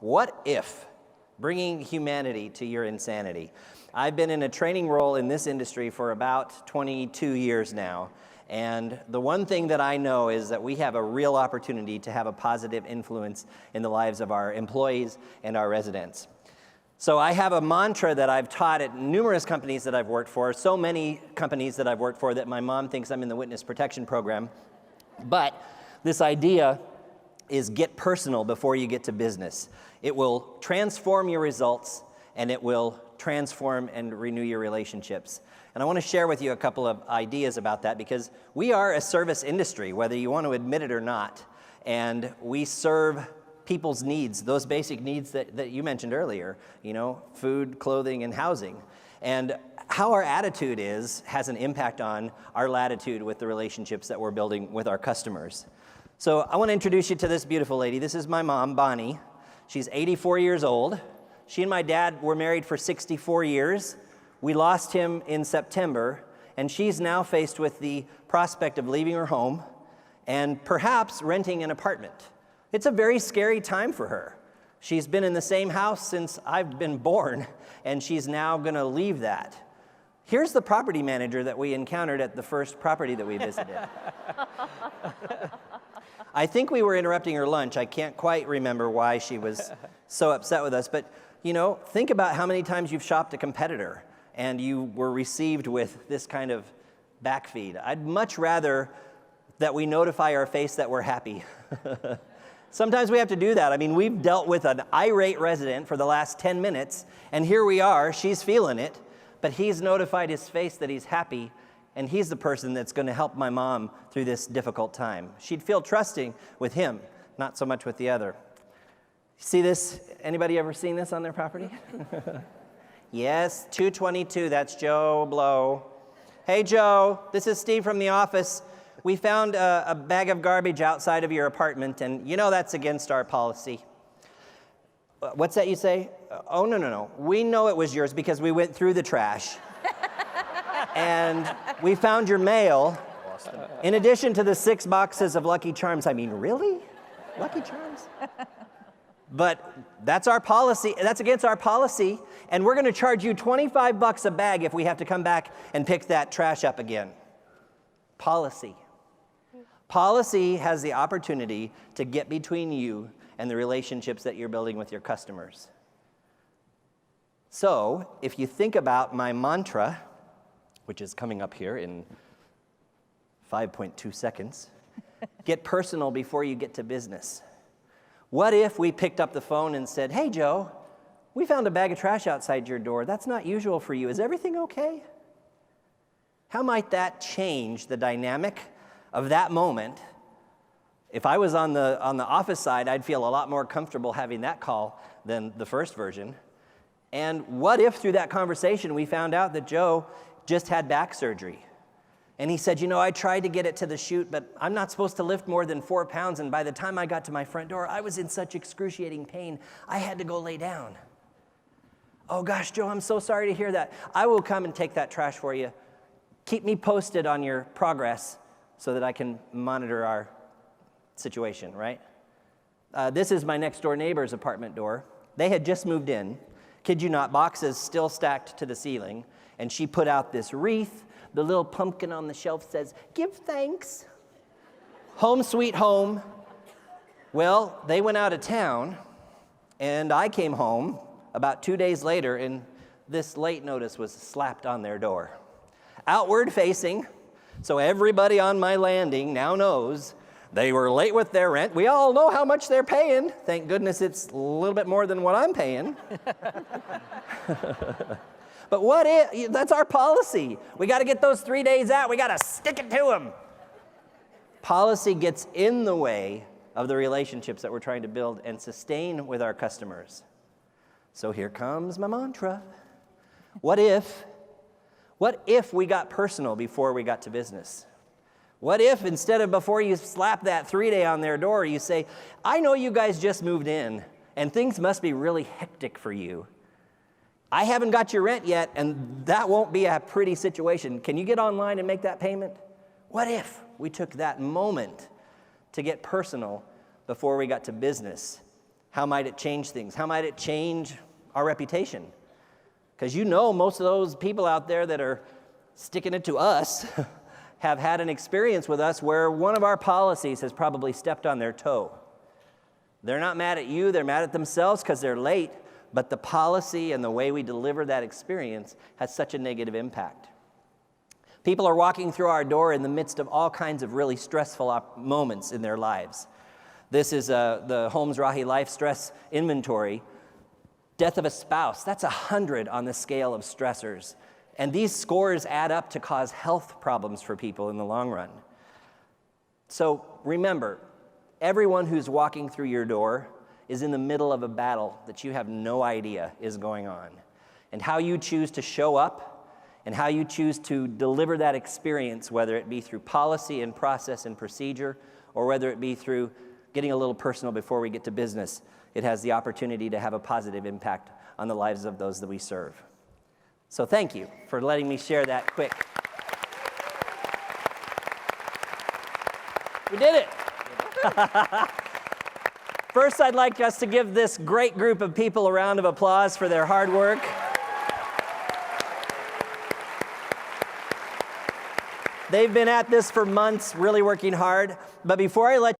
What if? Bringing humanity to your insanity. I've been in a training role in this industry for about 22 years now. And the one thing that I know is that we have a real opportunity to have a positive influence in the lives of our employees and our residents. So I have a mantra that I've taught at numerous companies that I've worked for, so many companies that I've worked for that my mom thinks I'm in the witness protection program. But this idea is get personal before you get to business. It will transform your results, and it will transform and renew your relationships. And I want to share with you a couple of ideas about that, because we are a service industry, whether you want to admit it or not. And we serve people's needs, those basic needs that you mentioned earlier, you know, food, clothing, and housing. And how our attitude has an impact on our latitude with the relationships that we're building with our customers. So I want to introduce you to this beautiful lady. This is my mom, Bonnie. She's 84 years old. She and my dad were married for 64 years. We lost him in September, and she's now faced with the prospect of leaving her home and perhaps renting an apartment. It's a very scary time for her. She's been in the same house since I've been born, and she's now going to leave that. Here's the property manager that we encountered at the first property that we visited. I think we were interrupting her lunch. I can't quite remember why she was so upset with us, but you know, think about how many times you've shopped a competitor and you were received with this kind of backfeed. I'd much rather that we notify our face that we're happy. Sometimes we have to do that. I mean, we've dealt with an irate resident for the last 10 minutes, and here we are, she's feeling it, but he's notified his face that he's happy, and he's the person that's going to help my mom through this difficult time. She'd feel trusting with him, not so much with the other. See this? Anybody ever seen this on their property? Yes, 222, that's Joe Blow. Hey, Joe, this is Steve from the office. We found a bag of garbage outside of your apartment, and you know that's against our policy. What's that you say? Oh, no. We know it was yours because we went through the trash. And we found your mail, in addition to the 6 boxes of Lucky Charms. I mean, really? Lucky Charms? But that's our policy. That's against our policy, and we're going to charge you $25 a bag if we have to come back and pick that trash up again. Policy. Policy has the opportunity to get between you and the relationships that you're building with your customers. So, if you think about my mantra, which is coming up here in 5.2 seconds, get personal before you get to business. What if we picked up the phone and said, hey, Joe, we found a bag of trash outside your door. That's not usual for you. Is everything okay? How might that change the dynamic of that moment? If I was on the office side, I'd feel a lot more comfortable having that call than the first version. And what if through that conversation we found out that Joe just had back surgery? And he said, you know, I tried to get it to the chute, but I'm not supposed to lift more than 4 pounds, and by the time I got to my front door, I was in such excruciating pain, I had to go lay down. Oh gosh, Joe, I'm so sorry to hear that. I will come and take that trash for you. Keep me posted on your progress so that I can monitor our situation, right? This is my next door neighbor's apartment door. They had just moved in. Kid you not, boxes still stacked to the ceiling. And she put out this wreath. The little pumpkin on the shelf says, give thanks. Home sweet home. Well, they went out of town, and I came home about 2 days later, and this late notice was slapped on their door. Outward facing, so everybody on my landing now knows they were late with their rent. We all know how much they're paying. Thank goodness it's a little bit more than what I'm paying. But what if, that's our policy. We got to get those 3 days out. We got to stick it to them. Policy gets in the way of the relationships that we're trying to build and sustain with our customers. So here comes my mantra. What if we got personal before we got to business? What if instead of before you slap that 3-day on their door, you say, I know you guys just moved in and things must be really hectic for you. I haven't got your rent yet, and that won't be a pretty situation. Can you get online and make that payment? What if we took that moment to get personal before we got to business How might it change things? How might it change our reputation? Because you know most of those people out there that are sticking it to us have had an experience with us where one of our policies has probably stepped on their toe. They're not mad at you, they're mad at themselves because they're late, but the policy and the way we deliver that experience has such a negative impact. People are walking through our door in the midst of all kinds of really stressful moments in their lives. This is the Holmes Rahi Life Stress Inventory. Death of a spouse, that's 100 on the scale of stressors. And these scores add up to cause health problems for people in the long run. So remember, everyone who's walking through your door is in the middle of a battle that you have no idea is going on. And how you choose to show up and how you choose to deliver that experience, whether it be through policy and process and procedure, or whether it be through getting a little personal before we get to business, it has the opportunity to have a positive impact on the lives of those that we serve. So thank you for letting me share that quick. We did it. First, I'd like us to give this great group of people a round of applause for their hard work. They've been at this for months, really working hard. But before I let